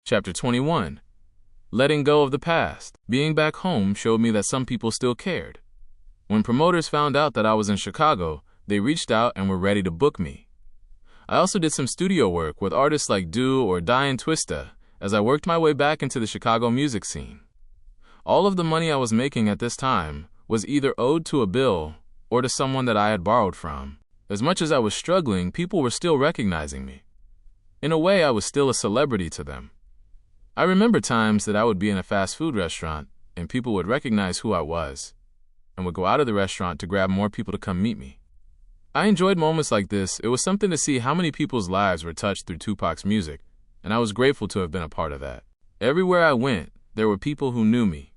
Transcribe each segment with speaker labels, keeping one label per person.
Speaker 1: Chapter 21. Letting go of the past. Being back home showed me that some people still cared. When promoters found out that I was in Chicago, they reached out and were ready to book me. I also did some studio work with artists like Do or Die and Twista as I worked my way back into the Chicago music scene. All of the money I was making at this time was either owed to a bill or to someone that I had borrowed from. As much as I was struggling, people were still recognizing me. In a way, I was still a celebrity to them. I remember times that I would be in a fast food restaurant and people would recognize who I was and would go out of the restaurant to grab more people to come meet me. I enjoyed moments like this. It was something to see how many people's lives were touched through Tupac's music, and I was grateful to have been a part of that. Everywhere I went, there were people who knew me.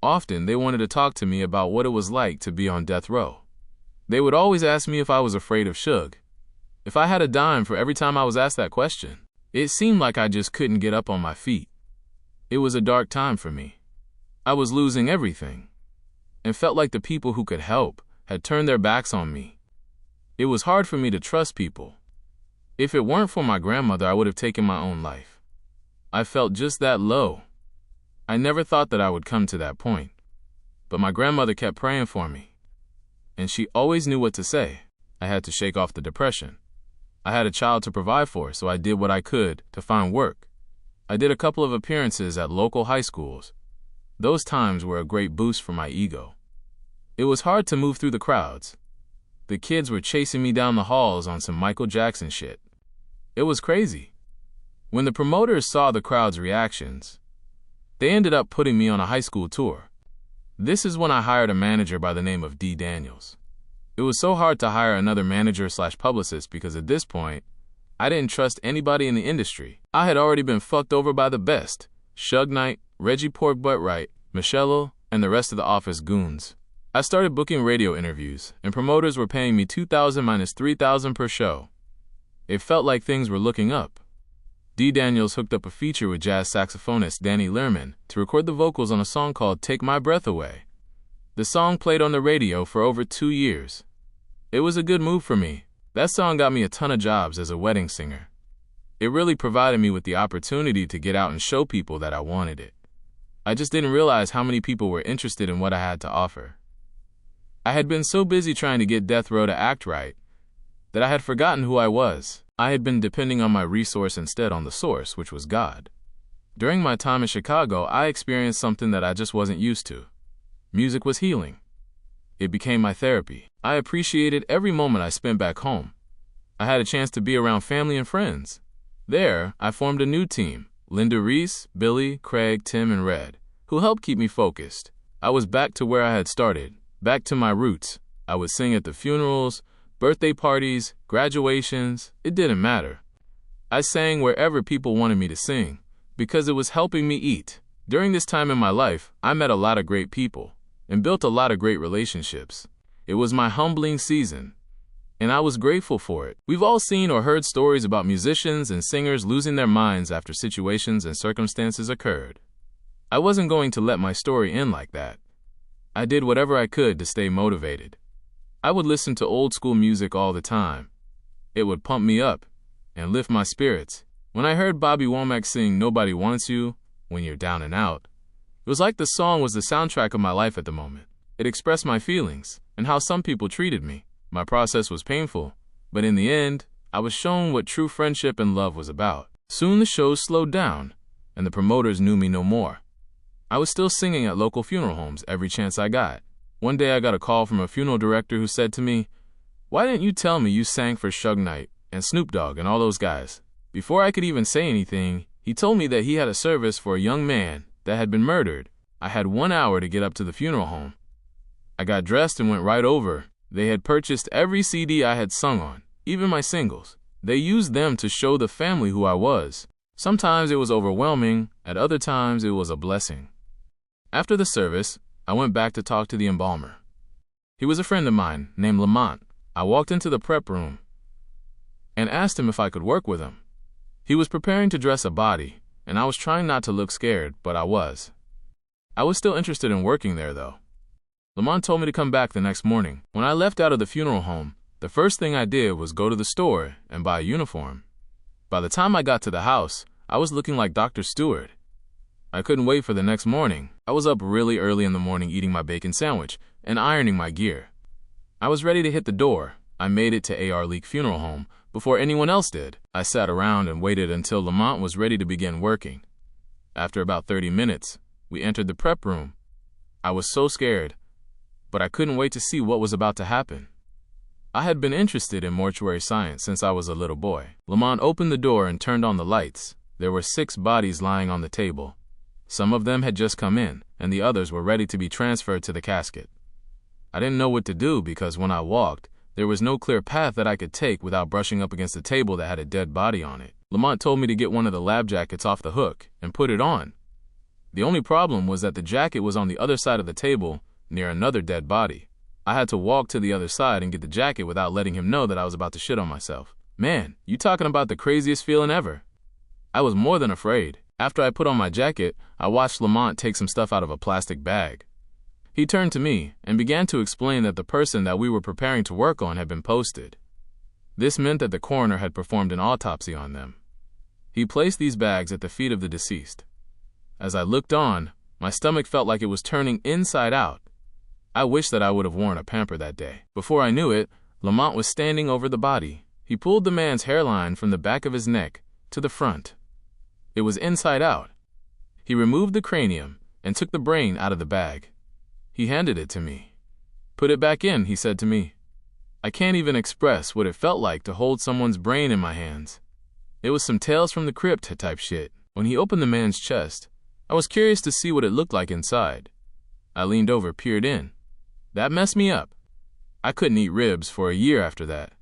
Speaker 1: Often, they wanted to talk to me about what it was like to be on death row. They would always ask me if I was afraid of Suge. If I had a dime for every time I was asked that question, it seemed like I just couldn't get up on my feet. It was a dark time for me. I was losing everything, and felt like the people who could help had turned their backs on me. It was hard for me to trust people. If it weren't for my grandmother, I would have taken my own life. I felt just that low. I never thought that I would come to that point. But my grandmother kept praying for me, and she always knew what to say. I had to shake off the depression. I had a child to provide for, so I did what I could to find work. I did a couple of appearances at local high schools. Those times were a great boost for my ego. It was hard to move through the crowds. The kids were chasing me down the halls on some Michael Jackson shit. It was crazy. When the promoters saw the crowd's reactions, they ended up putting me on a high school tour. This is when I hired a manager by the name of D. Daniels. It was so hard to hire another manager/publicist because at this point, I didn't trust anybody in the industry. I had already been fucked over by the best: Suge Knight, Reggie Porkbutt Wright, Michello, and the rest of the office goons. I started booking radio interviews, and promoters were paying me $2,000 minus $3,000 per show. It felt like things were looking up. D. Daniels hooked up a feature with jazz saxophonist Danny Lerman to record the vocals on a song called Take My Breath Away. The song played on the radio for over 2 years. It was a good move for me. That song got me a ton of jobs as a wedding singer. It really provided me with the opportunity to get out and show people that I wanted it. I just didn't realize how many people were interested in what I had to offer. I had been so busy trying to get death row to act right that I had forgotten who I was. I had been depending on my resource instead on the source, which was God. During my time in Chicago, I experienced something that I just wasn't used to. Music was healing. It became my therapy. I appreciated every moment I spent back home. I had a chance to be around family and friends. There, I formed a new team: Linda Reese, Billy, Craig, Tim, and Red, who helped keep me focused. I was back to where I had started, back to my roots. I would sing at the funerals, birthday parties, graduations. It didn't matter. I sang wherever people wanted me to sing because it was helping me eat. During this time in my life, I met a lot of great people and built a lot of great relationships. It was my humbling season, and I was grateful for it. We've all seen or heard stories about musicians and singers losing their minds after situations and circumstances occurred. I wasn't going to let my story end like that. I did whatever I could to stay motivated. I would listen to old school music all the time. It would pump me up and lift my spirits. When I heard Bobby Womack sing Nobody Wants You when you're down and out, it was like the song was the soundtrack of my life at the moment. It expressed my feelings and how some people treated me. My process was painful, but in the end, I was shown what true friendship and love was about. Soon the shows slowed down, and the promoters knew me no more. I was still singing at local funeral homes every chance I got. One day I got a call from a funeral director who said to me, "Why didn't you tell me you sang for Suge Knight and Snoop Dogg and all those guys?" Before I could even say anything, he told me that he had a service for a young man that had been murdered. I had 1 hour to get up to the funeral home. I got dressed and went right over. They had purchased every CD I had sung on, even my singles. They used them to show the family who I was. Sometimes it was overwhelming, at other times it was a blessing. After the service, I went back to talk to the embalmer. He was a friend of mine named Lamont. I walked into the prep room and asked him if I could work with him. He was preparing to dress a body, and I was trying not to look scared, but I was. I was still interested in working there, though. Lamont told me to come back the next morning. When I left out of the funeral home, the first thing I did was go to the store and buy a uniform. By the time I got to the house, I was looking like Dr. Stewart. I couldn't wait for the next morning. I was up really early in the morning eating my bacon sandwich and ironing my gear. I was ready to hit the door. I made it to A.R. Leak Funeral Home before anyone else did. I sat around and waited until Lamont was ready to begin working. After about 30 minutes, we entered the prep room. I was so scared, but I couldn't wait to see what was about to happen. I had been interested in mortuary science since I was a little boy. Lamont opened the door and turned on the lights. There were 6 bodies lying on the table. Some of them had just come in, and the others were ready to be transferred to the casket. I didn't know what to do because when I walked, there was no clear path that I could take without brushing up against a table that had a dead body on it. Lamont told me to get one of the lab jackets off the hook and put it on. The only problem was that the jacket was on the other side of the table, near another dead body. I had to walk to the other side and get the jacket without letting him know that I was about to shit on myself. Man, you talking about the craziest feeling ever. I was more than afraid. After I put on my jacket, I watched Lamont take some stuff out of a plastic bag. He turned to me and began to explain that the person that we were preparing to work on had been posted. This meant that the coroner had performed an autopsy on them. He placed these bags at the feet of the deceased. As I looked on, my stomach felt like it was turning inside out. I wish that I would have worn a pamper that day. Before I knew it, Lamont was standing over the body. He pulled the man's hairline from the back of his neck to the front. It was inside out. He removed the cranium and took the brain out of the bag. He handed it to me. "Put it back in," he said to me. I can't even express what it felt like to hold someone's brain in my hands. It was some Tales from the Crypt type shit. When he opened the man's chest, I was curious to see what it looked like inside. I leaned over, peered in. That messed me up. I couldn't eat ribs for a year after that.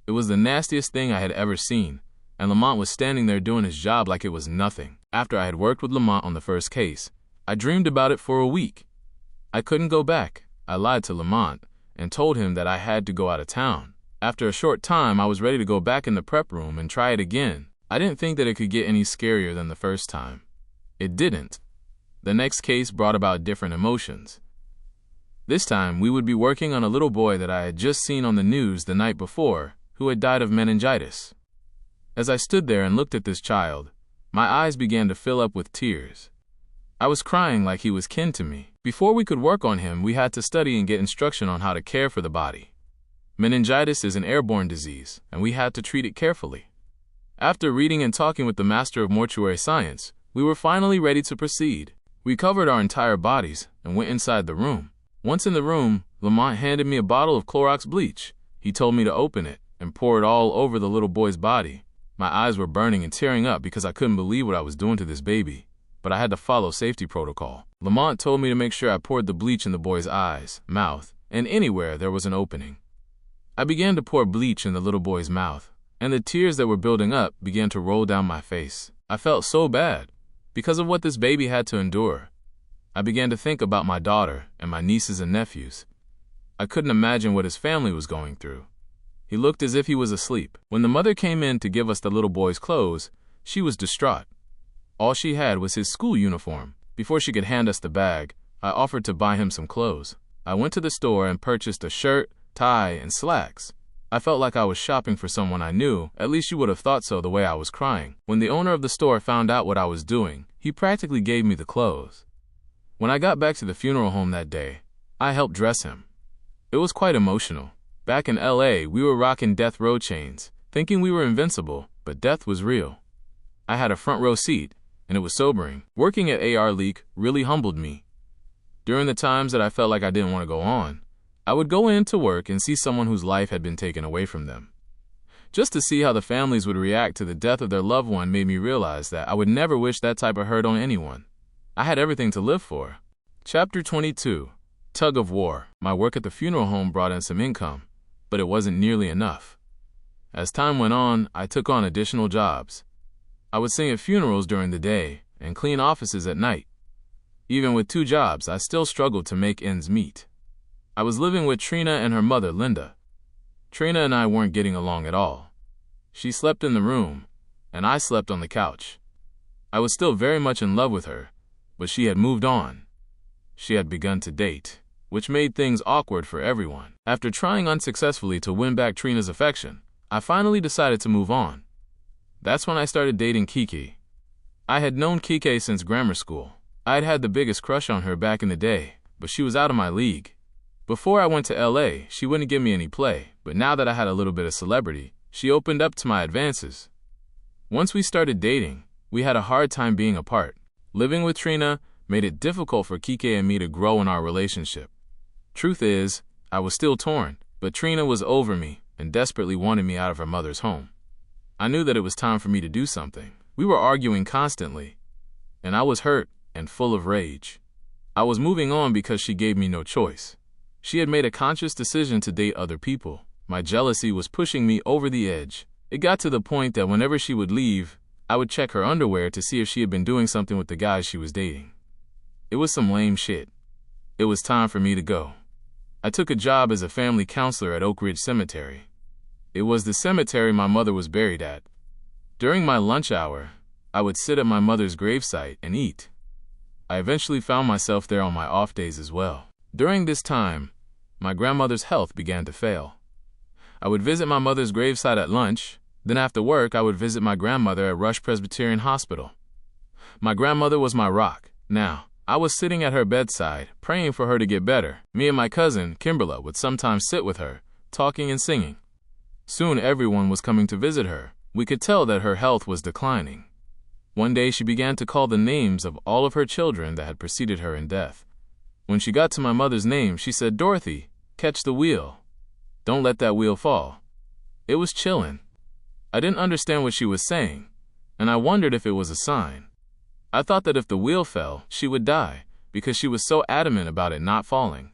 Speaker 1: It was the nastiest thing I had ever seen, and Lamont was standing there doing his job like it was nothing. After I had worked with Lamont on the first case, I dreamed about it for a week. I couldn't go back. I lied to Lamont and told him that I had to go out of town. After a short time, I was ready to go back in the prep room and try it again. I didn't think that it could get any scarier than the first time. It didn't. The next case brought about different emotions. This time, we would be working on a little boy that I had just seen on the news the night before, who had died of meningitis. As I stood there and looked at this child, my eyes began to fill up with tears. I was crying like he was kin to me. Before we could work on him, we had to study and get instruction on how to care for the body. Meningitis is an airborne disease, and we had to treat it carefully. After reading and talking with the master of mortuary science, we were finally ready to proceed. We covered our entire bodies and went inside the room. Once in the room, Lamont handed me a bottle of Clorox bleach. He told me to open it and pour it all over the little boy's body. My eyes were burning and tearing up because I couldn't believe what I was doing to this baby, but I had to follow safety protocol. Lamont told me to make sure I poured the bleach in the boy's eyes, mouth, and anywhere there was an opening. I began to pour bleach in the little boy's mouth, and the tears that were building up began to roll down my face. I felt so bad because of what this baby had to endure. I began to think about my daughter and my nieces and nephews. I couldn't imagine what his family was going through. He looked as if he was asleep. When the mother came in to give us the little boy's clothes, she was distraught. All she had was his school uniform. Before she could hand us the bag, I offered to buy him some clothes. I went to the store and purchased a shirt, tie, and slacks. I felt like I was shopping for someone I knew. At least you would have thought so the way I was crying. When the owner of the store found out what I was doing, he practically gave me the clothes. When I got back to the funeral home that day, I helped dress him. It was quite emotional. Back in LA, we were rocking death row chains, thinking we were invincible, but death was real. I had a front row seat, and it was sobering. Working at A.R. Leak really humbled me. During the times that I felt like I didn't want to go on, I would go in to work and see someone whose life had been taken away from them. Just to see how the families would react to the death of their loved one made me realize that I would never wish that type of hurt on anyone. I had everything to live for. Chapter 22. Tug of War. My work at the funeral home brought in some income, but it wasn't nearly enough. As time went on, I took on additional jobs. I would sing at funerals during the day and clean offices at night. Even with 2 jobs, I still struggled to make ends meet. I was living with Trina and her mother, Linda. Trina and I weren't getting along at all. She slept in the room, and I slept on the couch. I was still very much in love with her, but she had moved on. She had begun to date, which made things awkward for everyone. After trying unsuccessfully to win back Trina's affection, I finally decided to move on. That's when I started dating Kiki. I had known Kike since grammar school. I had had the biggest crush on her back in the day, but she was out of my league. Before I went to LA, she wouldn't give me any play, but now that I had a little bit of celebrity, she opened up to my advances. Once we started dating, we had a hard time being apart. Living with Trina made it difficult for Kike and me to grow in our relationship. Truth is, I was still torn, but Trina was over me and desperately wanted me out of her mother's home. I knew that it was time for me to do something. We were arguing constantly, and I was hurt and full of rage. I was moving on because she gave me no choice. She had made a conscious decision to date other people. My jealousy was pushing me over the edge. It got to the point that whenever she would leave, I would check her underwear to see if she had been doing something with the guys she was dating. It was some lame shit. It was time for me to go. I took a job as a family counselor at Oak Ridge Cemetery. It was the cemetery my mother was buried at. During my lunch hour, I would sit at my mother's gravesite and eat. I eventually found myself there on my off days as well. During this time, my grandmother's health began to fail. I would visit my mother's gravesite at lunch, then after work I would visit my grandmother at Rush Presbyterian Hospital. My grandmother was my rock. Now, I was sitting at her bedside, praying for her to get better. Me and my cousin, Kimberla, would sometimes sit with her, talking and singing. Soon everyone was coming to visit her. We could tell that her health was declining. One day she began to call the names of all of her children that had preceded her in death. When she got to my mother's name, she said, "Dorothy, catch the wheel. Don't let that wheel fall." It was chilling. I didn't understand what she was saying, and I wondered if it was a sign. I thought that if the wheel fell, she would die, because she was so adamant about it not falling.